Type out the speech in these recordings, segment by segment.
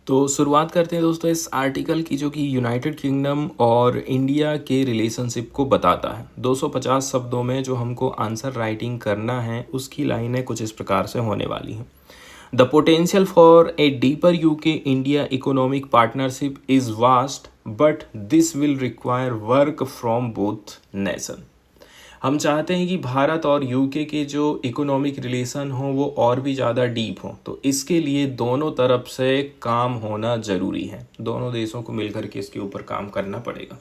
तो शुरुआत करते हैं दोस्तों इस आर्टिकल की, जो कि यूनाइटेड किंगडम और इंडिया के रिलेशनशिप को बताता है। 250 शब्दों में जो हमको आंसर राइटिंग करना है, उसकी लाइनें कुछ इस प्रकार से होने वाली हैं। The potential for a deeper UK India economic partnership is vast, but this will require work from both nation. हम चाहते हैं कि भारत और यूके के जो इकोनॉमिक रिलेशन हो वो और भी ज़्यादा डीप हो, तो इसके लिए दोनों तरफ से काम होना ज़रूरी है। दोनों देशों को मिलकर के इसके ऊपर काम करना पड़ेगा।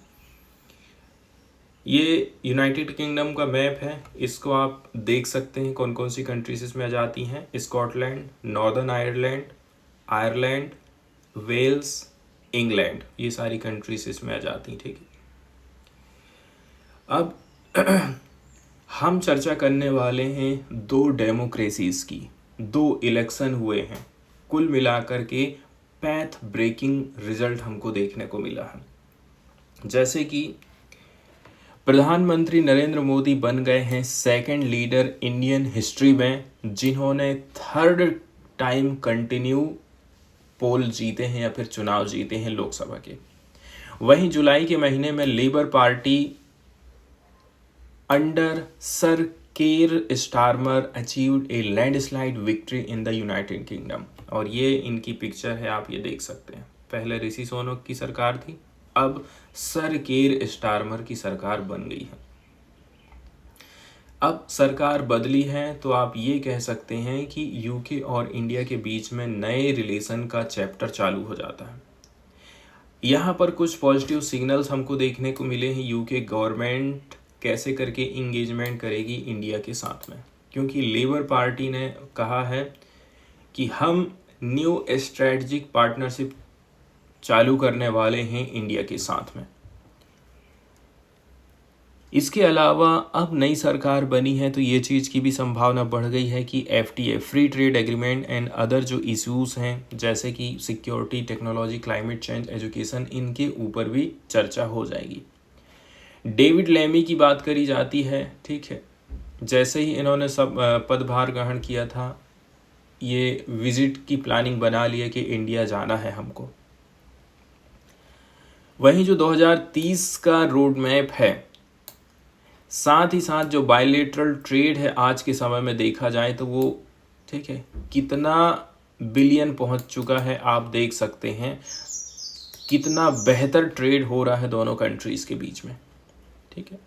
ये यूनाइटेड किंगडम का मैप है, इसको आप देख सकते हैं कौन कौन सी कंट्रीज इसमें आ जाती हैं। Scotland, Northern Ireland, Ireland, Wales, England, ये सारी कंट्रीज इसमें आ जाती हैं। ठीक है, अब हम चर्चा करने वाले हैं दो डेमोक्रेसीज की। दो इलेक्शन हुए हैं, कुल मिलाकर के पैथ ब्रेकिंग रिजल्ट हमको देखने को मिला है। जैसे कि प्रधानमंत्री नरेंद्र मोदी बन गए हैं सेकंड लीडर इंडियन हिस्ट्री में, जिन्होंने थर्ड टाइम कंटिन्यू पोल जीते हैं या फिर चुनाव जीते हैं लोकसभा के। वहीं जुलाई के महीने में लेबर पार्टी अंडर सर केर Starmer achieved A landslide victory in the United kingdom. और ये इनकी पिक्चर है, आप ये देख सकते हैं। पहले ऋषि सुनक की सरकार थी, अब सर केर स्टारमर की सरकार बन गई है। अब सरकार बदली है तो आप ये कह सकते हैं कि यूके और इंडिया के बीच में नए रिलेशन का चैप्टर चालू हो जाता है। यहाँ पर कुछ पॉजिटिव सिग्नल्स हमको देखने को मिले हैं। यूके गवर्नमेंट कैसे करके इंगेजमेंट करेगी इंडिया के साथ में, क्योंकि लेबर पार्टी ने कहा है कि हम न्यू स्ट्रेटजिक पार्टनरशिप चालू करने वाले हैं इंडिया के साथ में। इसके अलावा अब नई सरकार बनी है तो ये चीज़ की भी संभावना बढ़ गई है कि FTA free trade agreement and other जो इश्यूज़ हैं, जैसे कि security, technology, climate change, education, इनके ऊपर भी चर्चा हो जाएगी। डेविड लेमी की बात करी जाती है। ठीक है, जैसे ही इन्होंने सब पदभार ग्रहण किया था, ये विजिट की प्लानिंग बना लिया कि इंडिया जाना है हमको। वहीं जो 2030 का रोड मैप है, साथ ही साथ जो बायलेटरल ट्रेड है आज के समय में देखा जाए तो वो, ठीक है, कितना बिलियन पहुंच चुका है आप देख सकते हैं। कितना बेहतर ट्रेड हो रहा है दोनों कंट्रीज़ के बीच में। ठीक है,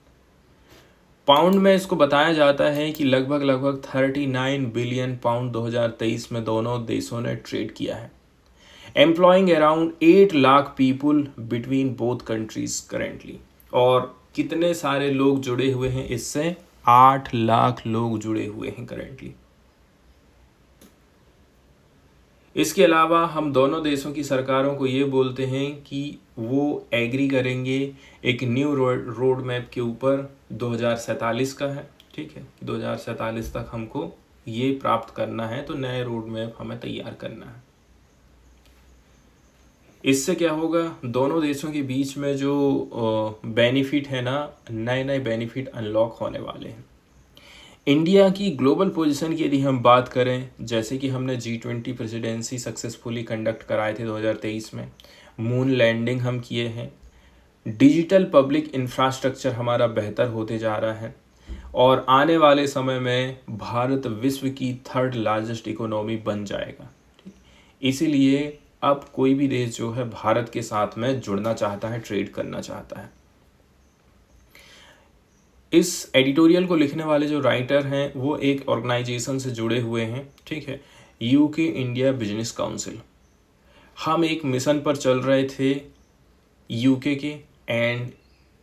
पाउंड में इसको बताया जाता है कि लगभग 39 बिलियन पाउंड 2023 में दोनों देशों ने ट्रेड किया है, employing around 8 lakh people between both countries currently. और कितने सारे लोग जुड़े हुए हैं इससे? 8 लाख लोग जुड़े हुए हैं करेंटली। इसके अलावा हम दोनों देशों की सरकारों को ये बोलते हैं कि वो एग्री करेंगे एक न्यू रोड मैप के ऊपर 2047 का है। ठीक है, 2047 तक हमको ये प्राप्त करना है, तो नए रोड मैप हमें तैयार करना है। इससे क्या होगा, दोनों देशों के बीच में जो बेनिफिट है ना, नए नए बेनिफिट अनलॉक होने वाले हैं। इंडिया की ग्लोबल पोजीशन की यदि हम बात करें, जैसे कि हमने G20 प्रेसिडेंसी सक्सेसफुली कंडक्ट कराए थे 2023 में, मून लैंडिंग हम किए हैं, डिजिटल पब्लिक इंफ्रास्ट्रक्चर हमारा बेहतर होते जा रहा है, और आने वाले समय में भारत विश्व की थर्ड लार्जेस्ट इकोनॉमी बन जाएगा। इसीलिए अब कोई भी देश जो है भारत के साथ में जुड़ना चाहता है, ट्रेड करना चाहता है। इस एडिटोरियल को लिखने वाले जो राइटर हैं वो एक ऑर्गेनाइजेशन से जुड़े हुए हैं। ठीक है, यूके इंडिया बिजनेस काउंसिल। हम एक मिशन पर चल रहे थे यूके के, एंड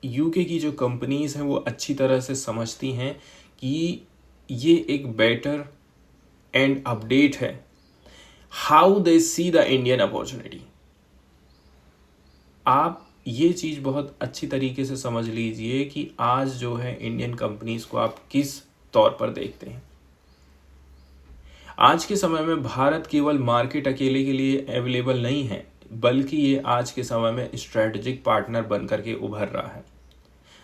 यूके की जो कंपनीज हैं वो अच्छी तरह से समझती हैं कि ये एक बेटर एंड अपडेट है how they see the Indian opportunity. आप ये चीज़ बहुत अच्छी तरीके से समझ लीजिए कि आज जो है इंडियन कंपनीज को आप किस तौर पर देखते हैं। आज के समय में भारत केवल मार्केट अकेले के लिए अवेलेबल नहीं है, बल्कि ये आज के समय में स्ट्रेटेजिक पार्टनर बन करके उभर रहा है।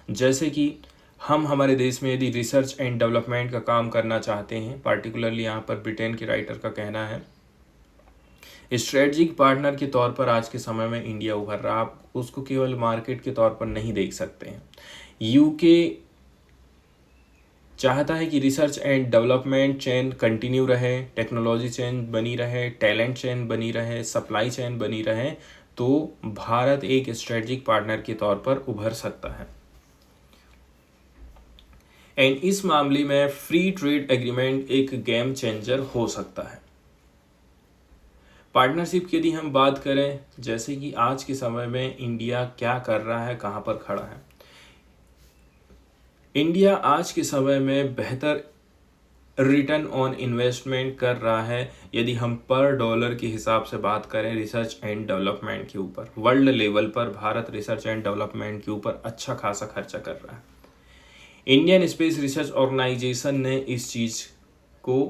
जैसे कि हम हमारे देश में यदि रिसर्च एंड डेवलपमेंट का काम करना चाहते हैं, पार्टिकुलरली यहाँ पर ब्रिटेन के राइटर का कहना है, स्ट्रेटजिक पार्टनर के तौर पर आज के समय में इंडिया उभर रहा, आप उसको केवल मार्केट के तौर पर नहीं देख सकते हैं। यूके चाहता है कि research and development chain continue रहे, टेक्नोलॉजी चेन बनी रहे, टैलेंट चेन बनी रहे, सप्लाई चेन बनी रहे, तो भारत एक स्ट्रेटजिक पार्टनर के तौर पर उभर सकता है। एंड इस मामले में फ्री ट्रेड एग्रीमेंट एक गेम चेंजर हो सकता है। पार्टनरशिप की यदि हम बात करें, जैसे कि आज के समय में इंडिया क्या कर रहा है, कहाँ पर खड़ा है। इंडिया आज के समय में बेहतर रिटर्न ऑन इन्वेस्टमेंट कर रहा है यदि हम पर डॉलर के हिसाब से बात करें रिसर्च एंड डेवलपमेंट के ऊपर। वर्ल्ड लेवल पर भारत रिसर्च एंड डेवलपमेंट के ऊपर अच्छा खासा खर्चा कर रहा है। इंडियन स्पेस रिसर्च ऑर्गेनाइजेशन ने इस चीज़ को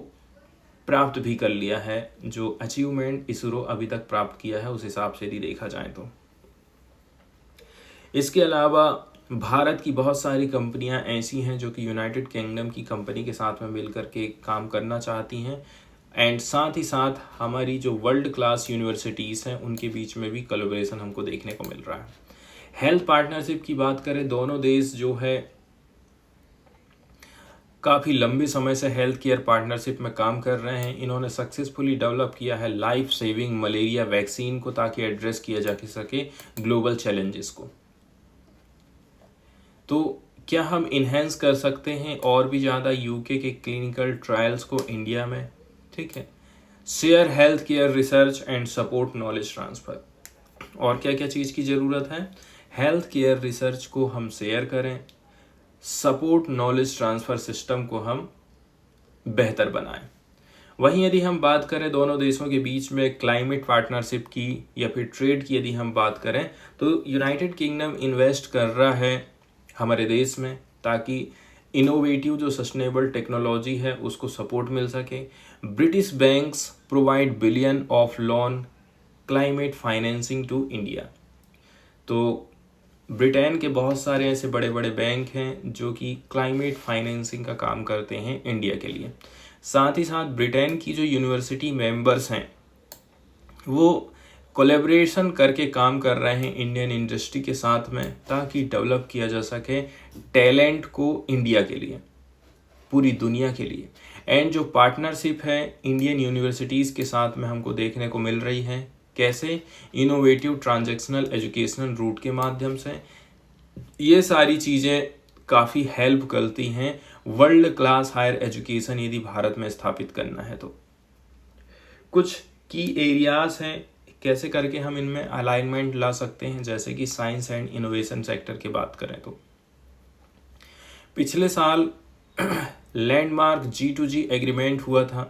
प्राप्त भी कर लिया है, जो अचीवमेंट इसरो अभी तक प्राप्त किया है उस हिसाब से यदि देखा जाए तो। इसके अलावा भारत की बहुत सारी कंपनियां ऐसी हैं जो कि यूनाइटेड किंगडम की कंपनी के साथ में मिलकर के काम करना चाहती हैं, एंड साथ ही साथ हमारी जो वर्ल्ड क्लास यूनिवर्सिटीज़ हैं उनके बीच में भी कोलैबोरेशन हमको देखने को मिल रहा है। हेल्थ पार्टनरशिप की बात करें, दोनों देश जो है काफ़ी लंबे समय से हेल्थ केयर पार्टनरशिप में काम कर रहे हैं। इन्होंने सक्सेसफुली डेवलप किया है लाइफ सेविंग मलेरिया वैक्सीन को, ताकि एड्रेस किया जा सके ग्लोबल चैलेंजेस को। तो क्या हम इन्हेंस कर सकते हैं और भी ज़्यादा यूके के क्लिनिकल ट्रायल्स को इंडिया में, ठीक है। Share health care research and support knowledge transfer. और क्या क्या चीज़ की ज़रूरत है, हेल्थ केयर रिसर्च को हम शेयर करें, सपोर्ट नॉलेज ट्रांसफ़र सिस्टम को हम बेहतर बनाएं। वहीं यदि हम बात करें दोनों देशों के बीच में क्लाइमेट पार्टनरशिप की या फिर ट्रेड की यदि हम बात करें, तो यूनाइटेड किंगडम इन्वेस्ट कर रहा है हमारे देश में, ताकि इनोवेटिव जो सस्टेनेबल टेक्नोलॉजी है उसको सपोर्ट मिल सके। British banks provide billion of loan climate financing to India. तो ब्रिटेन के बहुत सारे ऐसे बड़े बड़े बैंक हैं जो कि क्लाइमेट फाइनेंसिंग का काम करते हैं इंडिया के लिए। साथ ही साथ ब्रिटेन की जो यूनिवर्सिटी मेंबर्स हैं वो कोलैबोरेशन करके काम कर रहे हैं इंडियन इंडस्ट्री के साथ में, ताकि डेवलप किया जा सके टैलेंट को इंडिया के लिए, पूरी दुनिया के लिए। एंड जो पार्टनरशिप है इंडियन यूनिवर्सिटीज़ के साथ में हमको देखने को मिल रही है, कैसे, इनोवेटिव ट्रांजैक्शनल एजुकेशनल रूट के माध्यम से। ये सारी चीज़ें काफ़ी हेल्प करती हैं वर्ल्ड क्लास हायर एजुकेशन यदि भारत में स्थापित करना है तो। कुछ की एरियाज़ हैं कैसे करके हम इनमें अलाइनमेंट ला सकते हैं, जैसे कि साइंस एंड इनोवेशन सेक्टर की बात करें तो पिछले साल लैंडमार्क G2G एग्रीमेंट हुआ था,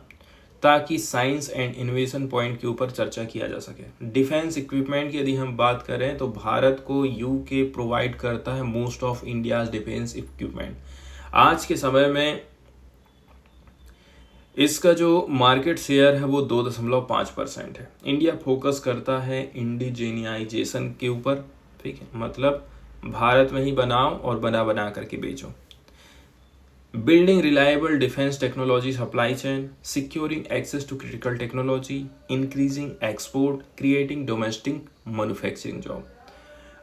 ताकि साइंस एंड इनोवेशन पॉइंट के ऊपर चर्चा किया जा सके। डिफेंस इक्विपमेंट की यदि हम बात करें तो भारत को यूके प्रोवाइड करता है most of India's defence equipment. आज के समय में इसका जो मार्केट शेयर है वो 2.5% है। इंडिया फोकस करता है इंडिजेनियाइजेशन के ऊपर, ठीक है, मतलब भारत में ही बनाओ और बना करके बेचो। Building reliable defence technology supply chain, securing access to critical technology, increasing export, creating domestic manufacturing job.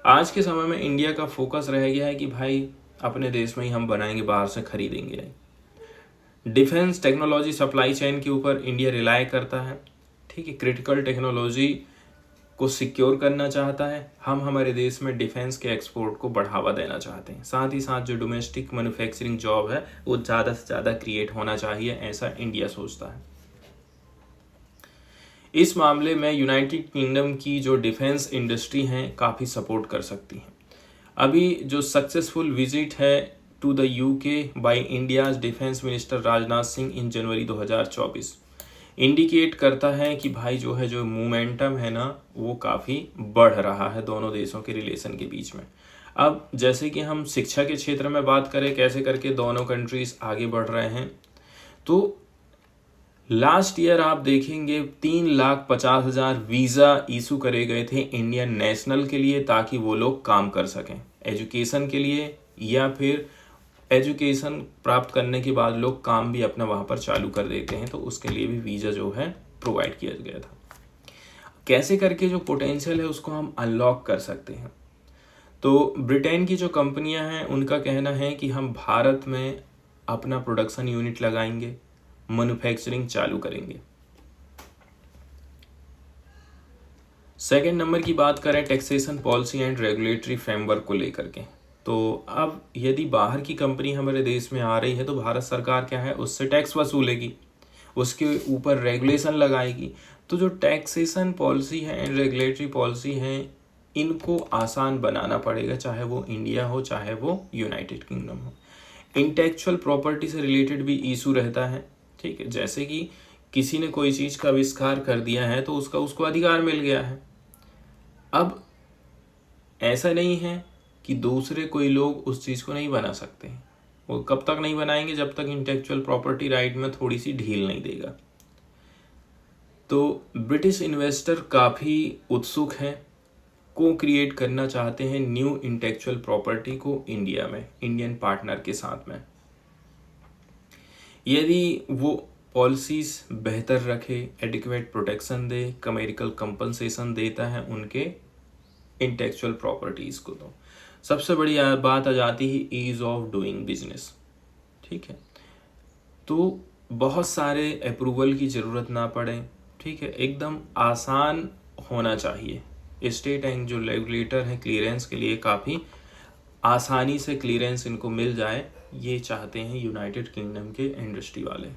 आज के समय में इंडिया का फोकस रह गया है कि भाई अपने देश में ही हम बनाएंगे, बाहर से खरीदेंगे नहीं। डिफेंस टेक्नोलॉजी सप्लाई चेन के ऊपर इंडिया रिलाय करता है, ठीक है, क्रिटिकल टेक्नोलॉजी को सिक्योर करना चाहता है। हम हमारे देश में डिफेंस के एक्सपोर्ट को बढ़ावा देना चाहते हैं। साथ ही साथ जो डोमेस्टिक मैन्युफैक्चरिंग जॉब है वो ज़्यादा से ज़्यादा क्रिएट होना चाहिए, ऐसा इंडिया सोचता है। इस मामले में यूनाइटेड किंगडम की जो डिफेंस इंडस्ट्री हैं काफ़ी सपोर्ट कर सकती हैं। अभी जो सक्सेसफुल विजिट है to the UK by India's defence minister Rajnath Singh in January 2024 indicate करता है कि भाई जो है जो मोमेंटम है ना वो काफ़ी बढ़ रहा है दोनों देशों के रिलेशन के बीच में। अब जैसे कि हम शिक्षा के क्षेत्र में बात करें कैसे करके दोनों कंट्रीज आगे बढ़ रहे हैं, तो लास्ट ईयर आप देखेंगे 3,50,000 वीज़ा इशू करे गए थे इंडियन नेशनल के लिए, ताकि वो लोग काम कर सकें एजुकेशन के लिए, या फिर एजुकेशन प्राप्त करने के बाद लोग काम भी अपना वहाँ पर चालू कर देते हैं, तो उसके लिए भी वीज़ा जो है प्रोवाइड किया गया था। कैसे करके जो पोटेंशियल है उसको हम अनलॉक कर सकते हैं। तो ब्रिटेन की जो कंपनियां हैं उनका कहना है कि हम भारत में अपना प्रोडक्शन यूनिट लगाएंगे, मैन्युफैक्चरिंग चालू करेंगे। सेकेंड नंबर की बात करें taxation policy and regulatory framework को लेकर के, तो अब यदि बाहर की कंपनी हमारे देश में आ रही है तो भारत सरकार क्या है उससे टैक्स वसूलेगी, उसके ऊपर रेगुलेशन लगाएगी। तो जो टैक्सेशन पॉलिसी है एंड रेगुलेटरी पॉलिसी है इनको आसान बनाना पड़ेगा, चाहे वो इंडिया हो चाहे वो यूनाइटेड किंगडम हो। इंटेलेक्चुअल प्रॉपर्टी से रिलेटेड भी इशू रहता है, ठीक है, जैसे कि किसी ने कोई चीज़ का आविष्कार कर दिया है तो उसको अधिकार मिल गया है। अब ऐसा नहीं है कि दूसरे कोई लोग उस चीज़ को नहीं बना सकते, वो कब तक नहीं बनाएंगे जब तक इंटेलेक्चुअल प्रॉपर्टी राइट में थोड़ी सी ढील नहीं देगा। तो ब्रिटिश इन्वेस्टर काफ़ी उत्सुक हैं, को क्रिएट करना चाहते हैं न्यू इंटेलेक्चुअल प्रॉपर्टी को इंडिया में, इंडियन पार्टनर के साथ में। यदि वो पॉलिसीज़ बेहतर रखे, एडिक्वेट प्रोटेक्शन दे, कमर्शियल कंपनसेशन देता है उनके इंटेलेक्चुअल प्रॉपर्टीज़ को, तो सबसे बड़ी बात आ जाती है ईज़ ऑफ डूइंग बिजनेस, ठीक है। तो बहुत सारे अप्रूवल की ज़रूरत ना पड़े, ठीक है, एकदम आसान होना चाहिए। स्टेट एंड जो रेगुलेटर है क्लियरेंस के लिए काफ़ी आसानी से क्लियरेंस इनको मिल जाए, ये चाहते हैं यूनाइटेड किंगडम के इंडस्ट्री वाले।